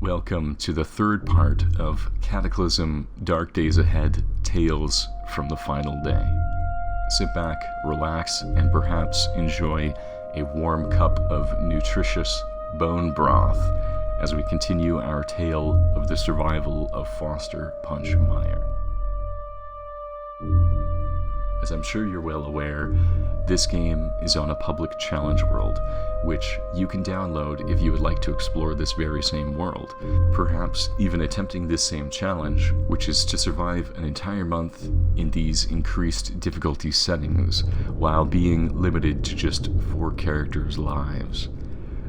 Welcome to the third part of Cataclysm, Dark Days Ahead, Tales from the Final Day. Sit back, relax, and perhaps enjoy a warm cup of nutritious bone broth as we continue our tale of the survival of Foster Punch Meyer. As I'm sure you're well aware, this game is on a public challenge world, which you can download if you would like to explore this very same world, perhaps even attempting this same challenge, which is to survive an entire month in these increased difficulty settings, while being limited to just 4 characters' lives.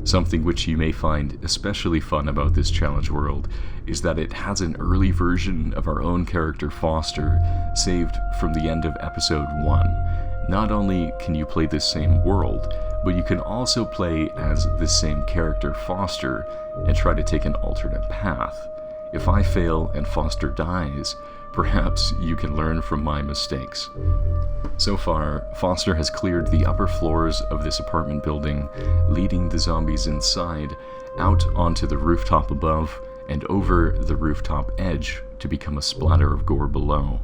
Something which you may find especially fun about this challenge world is that it has an early version of our own character Foster saved from the end of episode 1. Not only can you play this same world, but you can also play as this same character Foster and try to take an alternate path. If I fail and Foster dies, perhaps you can learn from my mistakes. So far, Foster has cleared the upper floors of this apartment building, leading the zombies inside out onto the rooftop above and over the rooftop edge to become a splatter of gore below.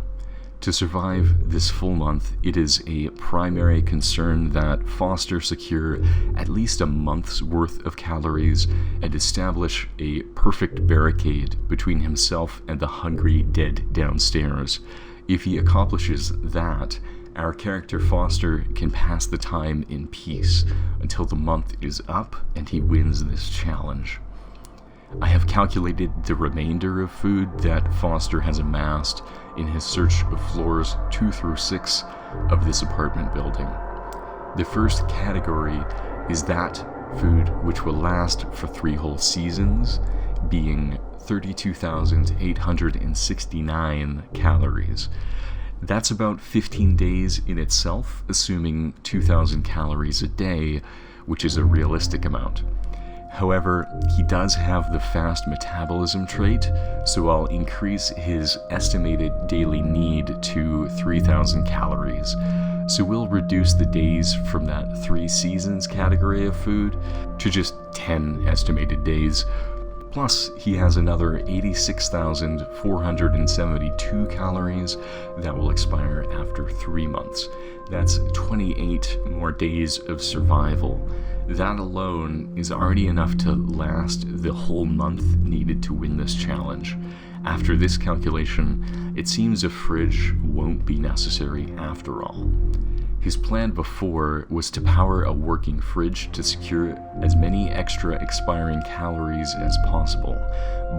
To survive this full month, it is a primary concern that Foster secure at least a month's worth of calories and establish a perfect barricade between himself and the hungry dead downstairs. If he accomplishes that, our character Foster can pass the time in peace until the month is up and he wins this challenge. I have calculated the remainder of food that Foster has amassed in his search of floors 2 through 6 of this apartment building. The first category is that food which will last for 3 whole seasons, being 32,869 calories. That's about 15 days in itself, assuming 2,000 calories a day, which is a realistic amount. However, he does have the fast metabolism trait, so I'll increase his estimated daily need to 3,000 calories. So we'll reduce the days from that 3 seasons category of food to just 10 estimated days. Plus, he has another 86,472 calories that will expire after 3 months. That's 28 more days of survival. That alone is already enough to last the whole month needed to win this challenge. After this calculation, it seems a fridge won't be necessary after all. His plan before was to power a working fridge to secure as many extra expiring calories as possible,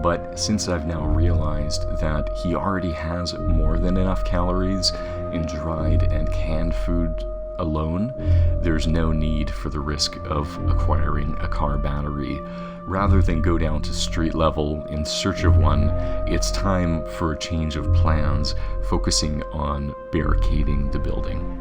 but since I've now realized that he already has more than enough calories in dried and canned food alone, there's no need for the risk of acquiring a car battery. Rather than go down to street level in search of one, it's time for a change of plans, focusing on barricading the building.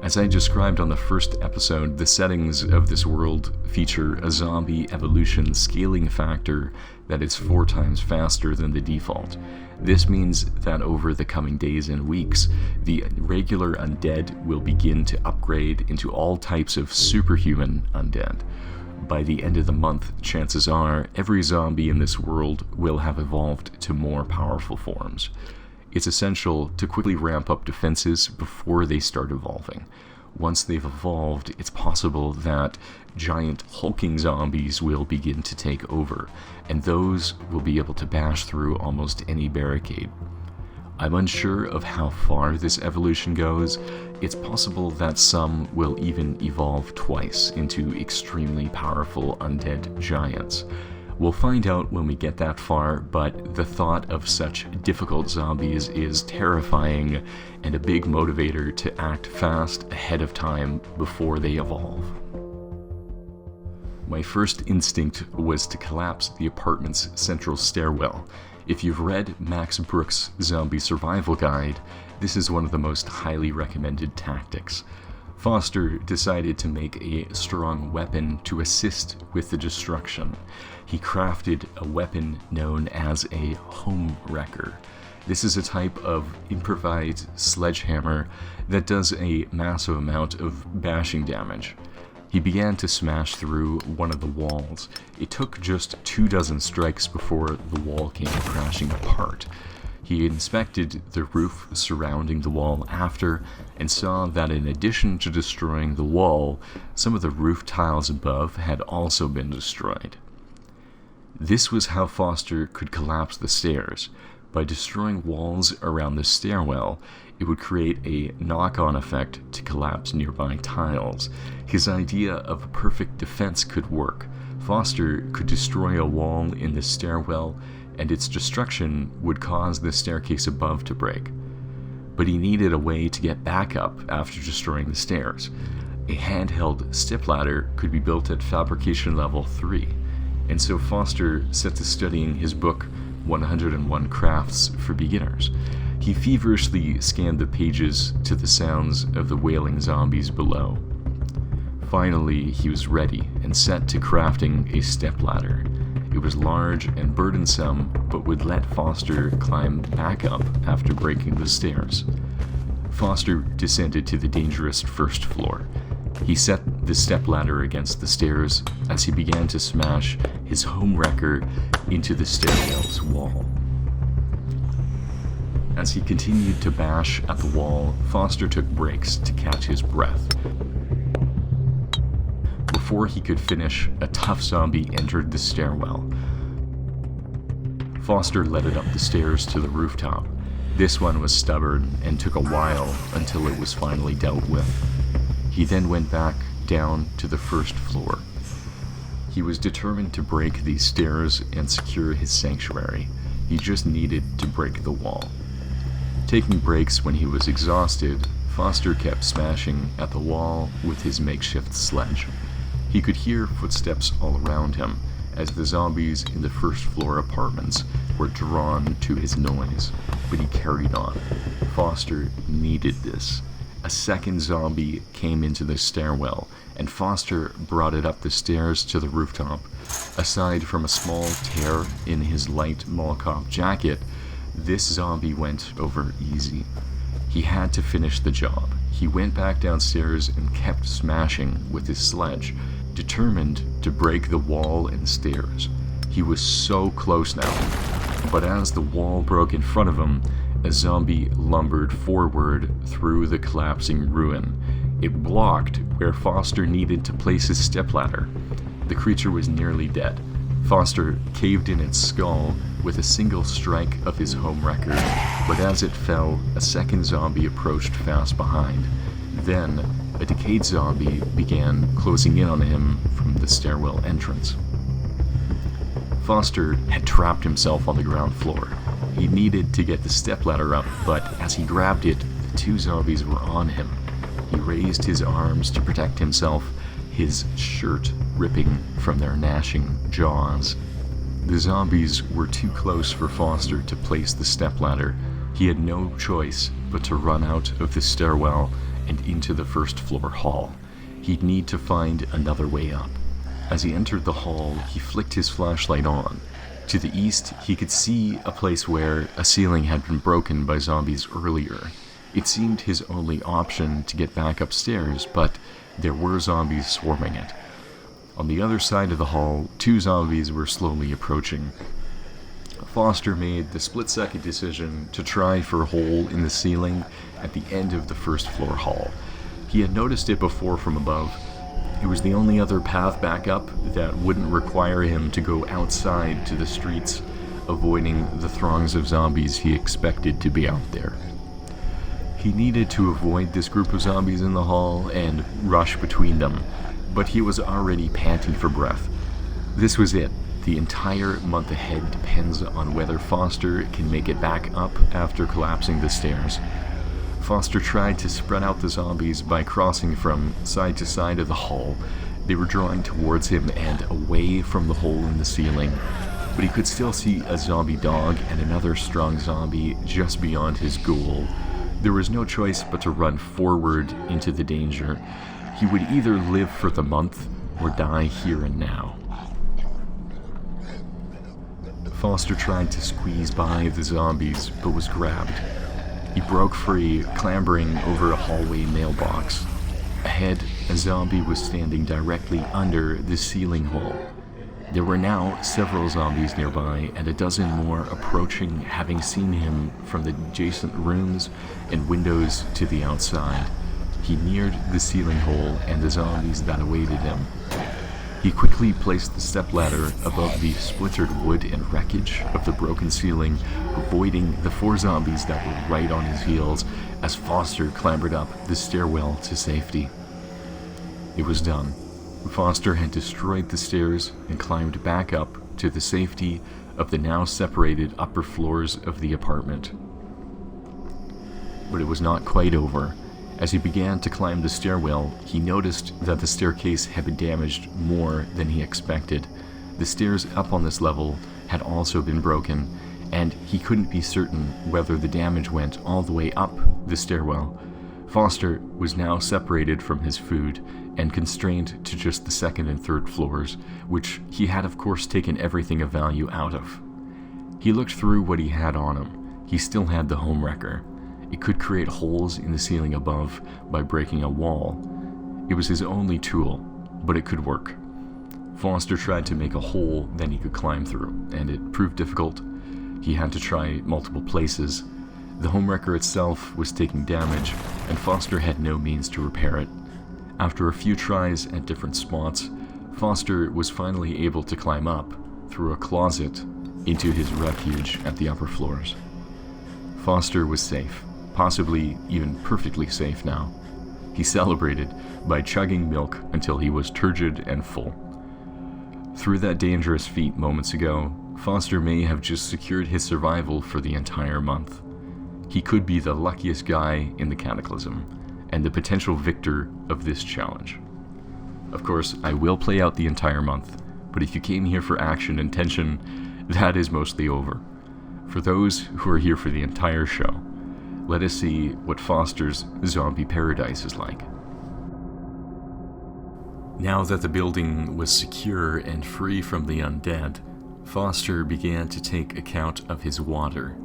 As I described on the first episode, the settings of this world feature a zombie evolution scaling factor that is 4 times faster than the default. This means that over the coming days and weeks, the regular undead will begin to upgrade into all types of superhuman undead. By the end of the month, chances are every zombie in this world will have evolved to more powerful forms. It's essential to quickly ramp up defenses before they start evolving. Once they've evolved, it's possible that giant hulking zombies will begin to take over, and those will be able to bash through almost any barricade. I'm unsure of how far this evolution goes. It's possible that some will even evolve twice into extremely powerful undead giants. We'll find out when we get that far, but the thought of such difficult zombies is terrifying and a big motivator to act fast ahead of time before they evolve. My first instinct was to collapse the apartment's central stairwell. If you've read Max Brooks' Zombie Survival Guide, this is one of the most highly recommended tactics. Foster decided to make a strong weapon to assist with the destruction. He crafted a weapon known as a home wrecker. This is a type of improvised sledgehammer that does a massive amount of bashing damage. He began to smash through one of the walls. It took just 24 strikes before the wall came crashing apart. He inspected the roof surrounding the wall after, and saw that in addition to destroying the wall, some of the roof tiles above had also been destroyed. This was how Foster could collapse the stairs. By destroying walls around the stairwell, it would create a knock-on effect to collapse nearby tiles. His idea of a perfect defense could work. Foster could destroy a wall in the stairwell, and its destruction would cause the staircase above to break. But he needed a way to get back up after destroying the stairs. A handheld stepladder could be built at fabrication level 3, and so Foster set to studying his book, 101 Crafts for Beginners. He feverishly scanned the pages to the sounds of the wailing zombies below. Finally, he was ready and set to crafting a stepladder. It was large and burdensome, but would let Foster climb back up after breaking the stairs. Foster descended to the dangerous first floor. He set the stepladder against the stairs as he began to smash his home wrecker into the stairwell's wall. As he continued to bash at the wall, Foster took breaks to catch his breath. Before he could finish, a tough zombie entered the stairwell. Foster led it up the stairs to the rooftop. This one was stubborn and took a while until it was finally dealt with. He then went back down to the first floor. He was determined to break these stairs and secure his sanctuary. He just needed to break the wall. Taking breaks when he was exhausted, Foster kept smashing at the wall with his makeshift sledge. He could hear footsteps all around him as the zombies in the first floor apartments were drawn to his noise, but he carried on. Foster needed this. A second zombie came into the stairwell, and Foster brought it up the stairs to the rooftop. Aside from a small tear in his light Molotov jacket, this zombie went over easy. He had to finish the job. He went back downstairs and kept smashing with his sledge, determined to break the wall and stairs. He was so close now, but as the wall broke in front of him, a zombie lumbered forward through the collapsing ruin. It blocked where Foster needed to place his stepladder. The creature was nearly dead. Foster caved in its skull with a single strike of his home wrecker, but as it fell, a second zombie approached fast behind. Then, a decayed zombie began closing in on him from the stairwell entrance. Foster had trapped himself on the ground floor. He needed to get the stepladder up, but as he grabbed it, the two zombies were on him. He raised his arms to protect himself, his shirt ripping from their gnashing jaws. The zombies were too close for Foster to place the stepladder. He had no choice but to run out of the stairwell and into the first floor hall. He'd need to find another way up. As he entered the hall, he flicked his flashlight on. To the east, he could see a place where a ceiling had been broken by zombies earlier. It seemed his only option to get back upstairs, but there were zombies swarming it. On the other side of the hall, two zombies were slowly approaching. Foster made the split-second decision to try for a hole in the ceiling at the end of the first floor hall. He had noticed it before from above. It was the only other path back up that wouldn't require him to go outside to the streets, avoiding the throngs of zombies he expected to be out there. He needed to avoid this group of zombies in the hall and rush between them, but he was already panting for breath. This was it. The entire month ahead depends on whether Foster can make it back up after collapsing the stairs. Foster tried to spread out the zombies by crossing from side to side of the hall. They were drawing towards him and away from the hole in the ceiling, but he could still see a zombie dog and another strong zombie just beyond his goal. There was no choice but to run forward into the danger. He would either live for the month or die here and now. Foster tried to squeeze by the zombies, but was grabbed. He broke free, clambering over a hallway mailbox. Ahead, a zombie was standing directly under the ceiling hole. There were now several zombies nearby, and a dozen more approaching, having seen him from the adjacent rooms and windows to the outside. He neared the ceiling hole and the zombies that awaited him. He quickly placed the stepladder above the splintered wood and wreckage of the broken ceiling, avoiding the 4 zombies that were right on his heels as Foster clambered up the stairwell to safety. It was done. Foster had destroyed the stairs and climbed back up to the safety of the now separated upper floors of the apartment. But it was not quite over. As he began to climb the stairwell, he noticed that the staircase had been damaged more than he expected. The stairs up on this level had also been broken, and he couldn't be certain whether the damage went all the way up the stairwell. Foster was now separated from his food and constrained to just the 2nd and 3rd floors, which he had of course taken everything of value out of. He looked through what he had on him. He still had the home wrecker. It could create holes in the ceiling above by breaking a wall. It was his only tool, but it could work. Foster tried to make a hole that he could climb through, and it proved difficult. He had to try multiple places. The home wrecker itself was taking damage, and Foster had no means to repair it. After a few tries at different spots, Foster was finally able to climb up through a closet into his refuge at the upper floors. Foster was safe, possibly even perfectly safe now. He celebrated by chugging milk until he was turgid and full. Through that dangerous feat moments ago, Foster may have just secured his survival for the entire month. He could be the luckiest guy in the Cataclysm, and the potential victor of this challenge. Of course, I will play out the entire month, but if you came here for action and tension, that is mostly over. For those who are here for the entire show, let us see what Foster's zombie paradise is like. Now that the building was secure and free from the undead, Foster began to take account of his water.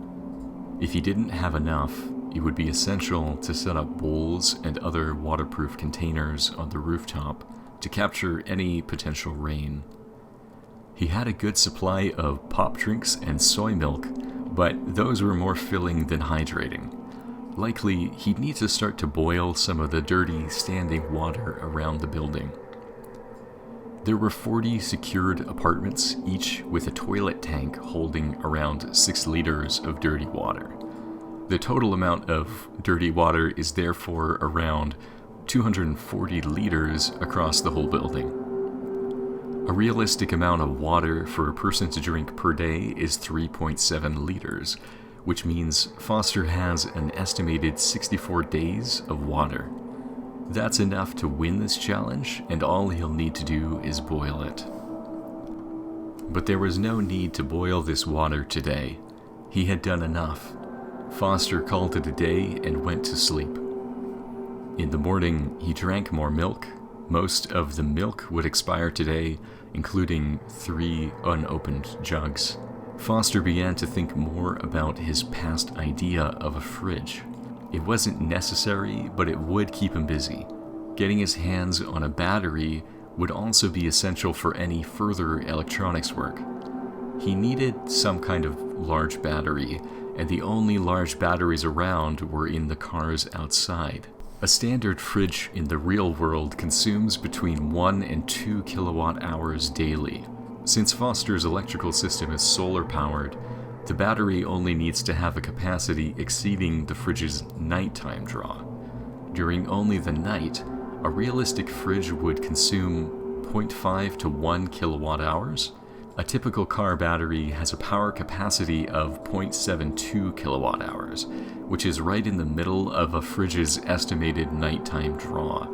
If he didn't have enough, it would be essential to set up bowls and other waterproof containers on the rooftop to capture any potential rain. He had a good supply of pop drinks and soy milk, but those were more filling than hydrating. Likely, he'd need to start to boil some of the dirty, standing water around the building. There were 40 secured apartments, each with a toilet tank holding around 6 liters of dirty water. The total amount of dirty water is therefore around 240 liters across the whole building. A realistic amount of water for a person to drink per day is 3.7 liters, which means Foster has an estimated 64 days of water. That's enough to win this challenge, and all he'll need to do is boil it. But there was no need to boil this water today. He had done enough. Foster called it a day and went to sleep. In the morning, he drank more milk. Most of the milk would expire today, including 3 unopened jugs. Foster began to think more about his past idea of a fridge. It wasn't necessary, but it would keep him busy. Getting his hands on a battery would also be essential for any further electronics work. He needed some kind of large battery, and the only large batteries around were in the cars outside. A standard fridge in the real world consumes between 1 and 2 kilowatt hours daily. Since Foster's electrical system is solar powered, the battery only needs to have a capacity exceeding the fridge's nighttime draw. During only the night, a realistic fridge would consume 0.5 to 1 kilowatt hours. A typical car battery has a power capacity of 0.72 kilowatt hours, which is right in the middle of a fridge's estimated nighttime draw.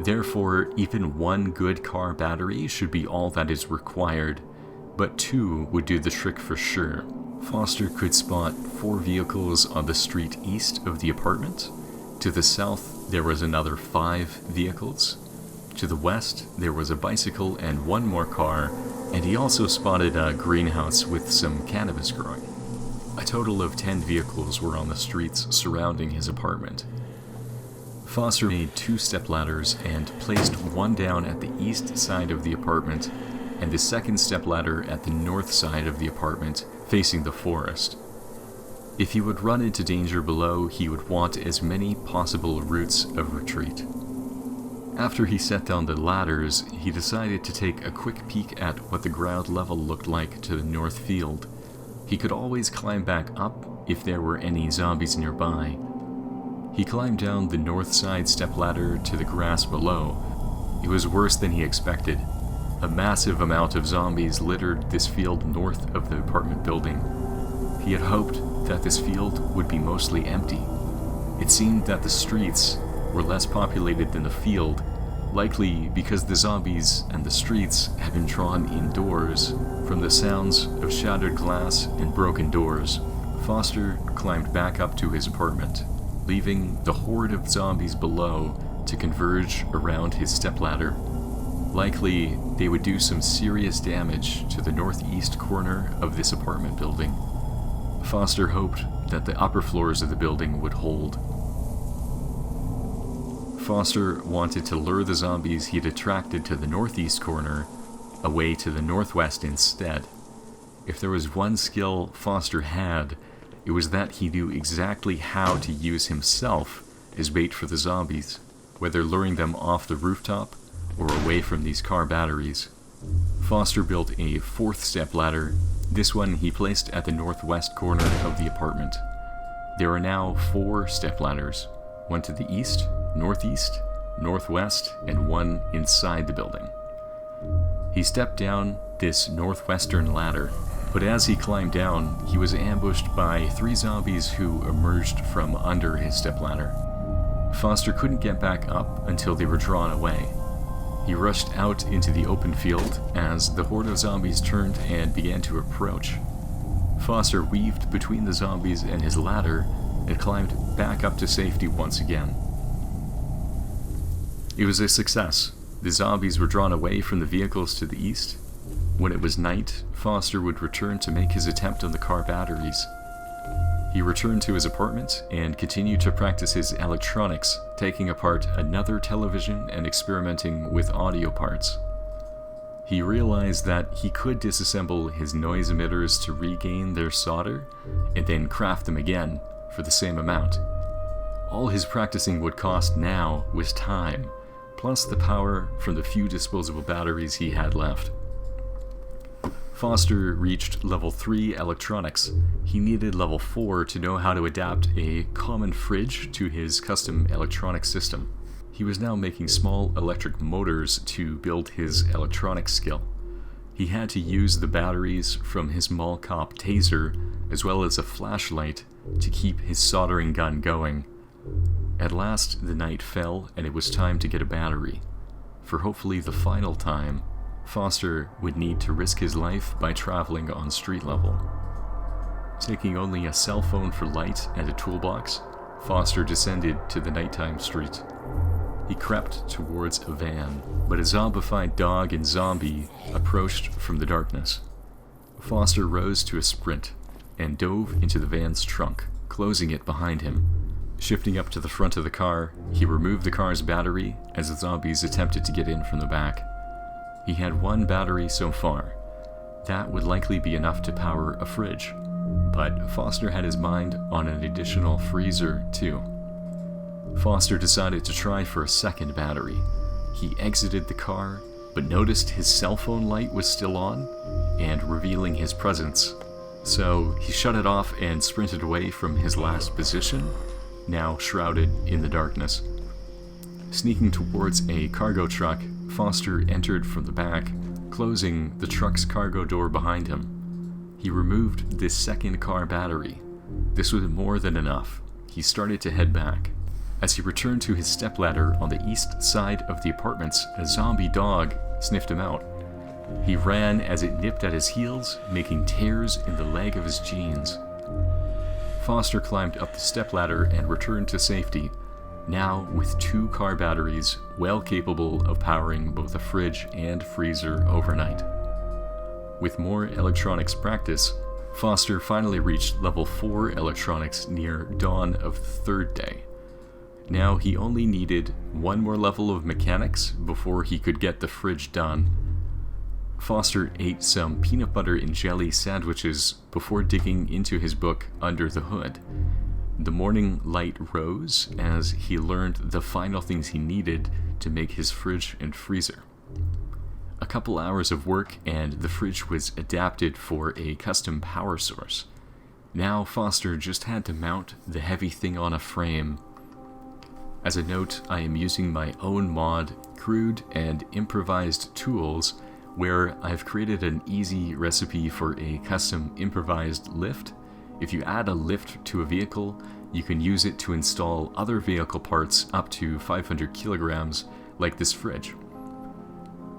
Therefore, even one good car battery should be all that is required, but 2 would do the trick for sure. Foster could spot 4 vehicles on the street east of the apartment. To the south, there was another 5 vehicles. To the west, there was a bicycle and 1 more car, and he also spotted a greenhouse with some cannabis growing. A total of 10 vehicles were on the streets surrounding his apartment. Foster made 2 stepladders and placed one down at the east side of the apartment and the second stepladder at the north side of the apartment, facing the forest. If he would run into danger below, he would want as many possible routes of retreat. After he set down the ladders, he decided to take a quick peek at what the ground level looked like to the north field. He could always climb back up if there were any zombies nearby. He climbed down the north side stepladder to the grass below. It was worse than he expected. A massive amount of zombies littered this field north of the apartment building. He had hoped that this field would be mostly empty. It seemed that the streets were less populated than the field, likely because the zombies and the streets had been drawn indoors from the sounds of shattered glass and broken doors. Foster climbed back up to his apartment, leaving the horde of zombies below to converge around his stepladder. Likely, they would do some serious damage to the northeast corner of this apartment building. Foster hoped that the upper floors of the building would hold. Foster wanted to lure the zombies he had attracted to the northeast corner away to the northwest instead. If there was one skill Foster had, it was that he knew exactly how to use himself as bait for the zombies, whether luring them off the rooftop or away from these car batteries. Foster built a 4th stepladder. This one he placed at the northwest corner of the apartment. There are now 4 stepladders, one to the east, northeast, northwest, and one inside the building. He stepped down this northwestern ladder, but as he climbed down, he was ambushed by 3 zombies who emerged from under his stepladder. Foster couldn't get back up until they were drawn away. He rushed out into the open field as the horde of zombies turned and began to approach. Foster weaved between the zombies and his ladder and climbed back up to safety once again. It was a success. The zombies were drawn away from the vehicles to the east. When it was night, Foster would return to make his attempt on the car batteries. He returned to his apartment and continued to practice his electronics, taking apart another television and experimenting with audio parts. He realized that he could disassemble his noise emitters to regain their solder and then craft them again for the same amount. All his practicing would cost now was time, plus the power from the few disposable batteries he had left. Foster reached level 3 electronics. He needed level 4 to know how to adapt a common fridge to his custom electronic system. He was now making small electric motors to build his electronic skill. He had to use the batteries from his mall cop taser as well as a flashlight to keep his soldering gun going. At last the night fell and it was time to get a battery. For hopefully the final time, Foster would need to risk his life by traveling on street level. Taking only a cell phone for light and a toolbox, Foster descended to the nighttime street. He crept towards a van, but a zombified dog and zombie approached from the darkness. Foster rose to a sprint and dove into the van's trunk, closing it behind him. Shifting up to the front of the car, he removed the car's battery as the zombies attempted to get in from the back. He had 1 battery so far. That would likely be enough to power a fridge, but Foster had his mind on an additional freezer too. Foster decided to try for a second battery. He exited the car, but noticed his cell phone light was still on and revealing his presence. So he shut it off and sprinted away from his last position, now shrouded in the darkness. Sneaking towards a cargo truck, Foster entered from the back, closing the truck's cargo door behind him. He removed this second car battery. This was more than enough. He started to head back. As he returned to his stepladder on the east side of the apartments, a zombie dog sniffed him out. He ran as it nipped at his heels, making tears in the leg of his jeans. Foster climbed up the stepladder and returned to safety, now with 2 car batteries well capable of powering both a fridge and freezer overnight. With more electronics practice, Foster finally reached level 4 electronics near dawn of the 3rd day. Now he only needed one more level of mechanics before he could get the fridge done. Foster ate some peanut butter and jelly sandwiches before digging into his book Under the Hood. The morning light rose as he learned the final things he needed to make his fridge and freezer. A couple hours of work and the fridge was adapted for a custom power source. Now Foster just had to mount the heavy thing on a frame. As a note, I am using my own mod, Crude and Improvised tools, where I've created an easy recipe for a custom improvised lift. If you add a lift to a vehicle, you can use it to install other vehicle parts up to 500 kilograms, like this fridge.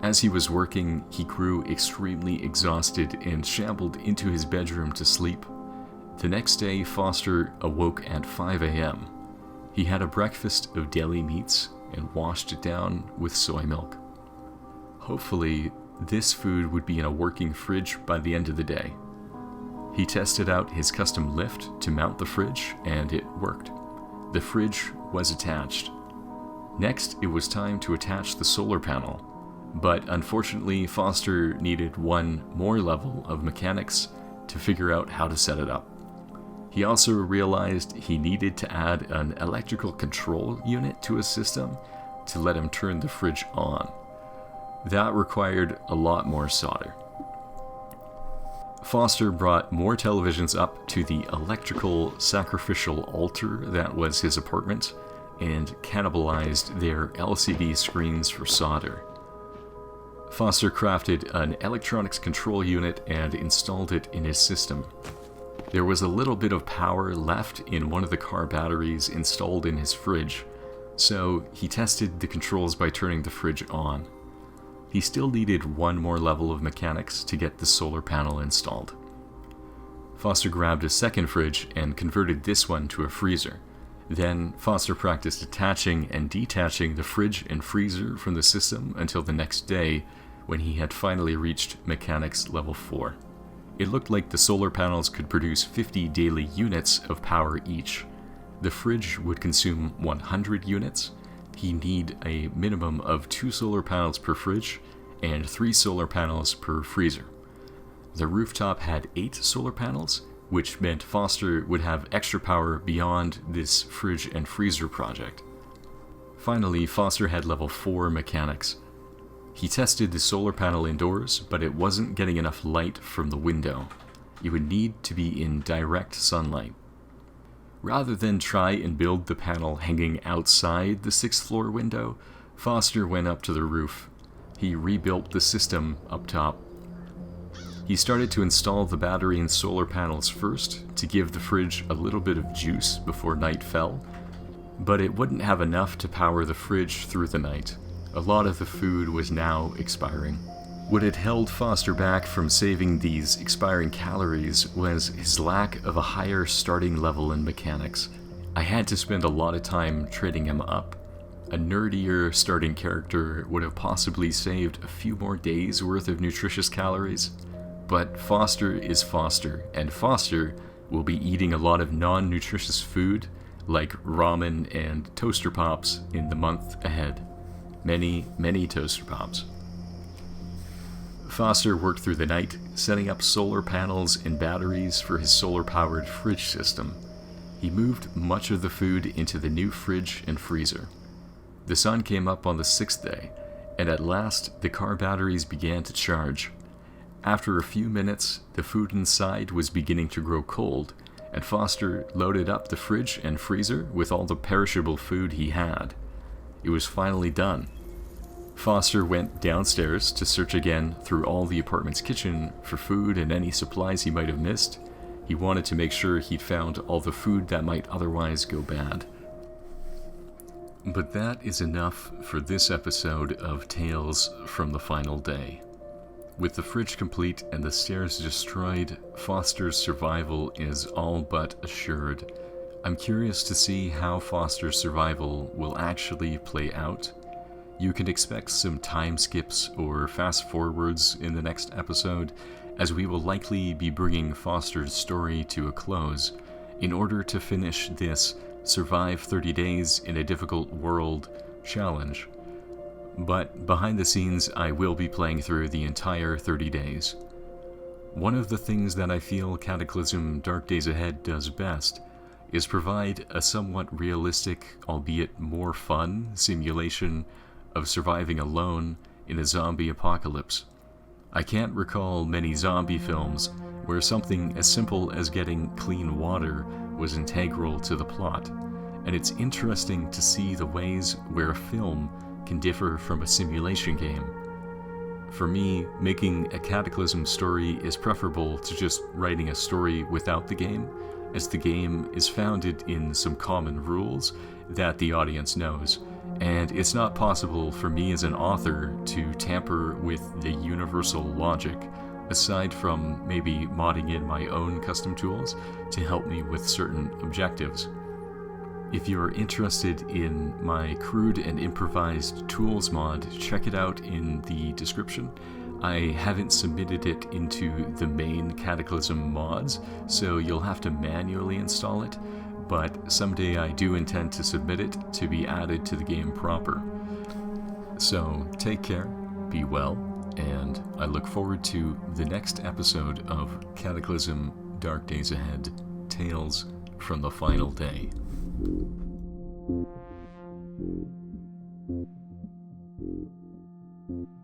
As he was working, he grew extremely exhausted and shambled into his bedroom to sleep. The next day, Foster awoke at 5 a.m. He had a breakfast of deli meats and washed it down with soy milk. Hopefully, this food would be in a working fridge by the end of the day. He tested out his custom lift to mount the fridge, and it worked. The fridge was attached. Next, it was time to attach the solar panel, but unfortunately, Foster needed one more level of mechanics to figure out how to set it up. He also realized he needed to add an electrical control unit to his system to let him turn the fridge on. That required a lot more solder. Foster brought more televisions up to the electrical sacrificial altar that was his apartment and cannibalized their LCD screens for solder. Foster crafted an electronics control unit and installed it in his system. There was a little bit of power left in one of the car batteries installed in his fridge, so he tested the controls by turning the fridge on. He still needed one more level of mechanics to get the solar panel installed. Foster grabbed a second fridge and converted this one to a freezer. Then Foster practiced attaching and detaching the fridge and freezer from the system until the next day, when he had finally reached mechanics level 4. It looked like the solar panels could produce 50 daily units of power each. The fridge would consume 100 units. He'd need a minimum of 2 solar panels per fridge and 3 solar panels per freezer. The rooftop had 8 solar panels, which meant Foster would have extra power beyond this fridge and freezer project. Finally, Foster had level 4 mechanics. He tested the solar panel indoors, but it wasn't getting enough light from the window. It would need to be in direct sunlight. Rather than try and build the panel hanging outside the 6th floor window, Foster went up to the roof. He rebuilt the system up top. He started to install the battery and solar panels first to give the fridge a little bit of juice before night fell, but it wouldn't have enough to power the fridge through the night. A lot of the food was now expiring. What had held Foster back from saving these expiring calories was his lack of a higher starting level in mechanics. I had to spend a lot of time trading him up. A nerdier starting character would have possibly saved a few more days worth of nutritious calories, but Foster is Foster, and Foster will be eating a lot of non-nutritious food like ramen and toaster pops in the month ahead. Many, many toaster pops. Foster worked through the night, setting up solar panels and batteries for his solar-powered fridge system. He moved much of the food into the new fridge and freezer. The sun came up on the 6th day, and at last the car batteries began to charge. After a few minutes, the food inside was beginning to grow cold, and Foster loaded up the fridge and freezer with all the perishable food he had. It was finally done. Foster went downstairs to search again through all the apartment's kitchen for food and any supplies he might have missed. He wanted to make sure he'd found all the food that might otherwise go bad. But that is enough for this episode of Tales from the Final Day. With the fridge complete and the stairs destroyed, Foster's survival is all but assured. I'm curious to see how Foster's survival will actually play out. You can expect some time skips or fast forwards in the next episode, as we will likely be bringing Foster's story to a close in order to finish this survive 30 days in a difficult world challenge. But behind the scenes, I will be playing through the entire 30 days. One of the things that I feel Cataclysm Dark Days Ahead does best is provide a somewhat realistic, albeit more fun, simulation of surviving alone in a zombie apocalypse. I can't recall many zombie films where something as simple as getting clean water was integral to the plot, and it's interesting to see the ways where a film can differ from a simulation game. For me, making a Cataclysm story is preferable to just writing a story without the game, as the game is founded in some common rules that the audience knows, and it's not possible for me as an author to tamper with the universal logic, aside from maybe modding in my own custom tools to help me with certain objectives. If you're interested in my Crude and Improvised tools mod, check it out in the description. I haven't submitted it into the main Cataclysm mods, so you'll have to manually install it, but someday I do intend to submit it to be added to the game proper. So take care, be well, and I look forward to the next episode of Cataclysm Dark Days Ahead, Tales from the Final Day. Thank you.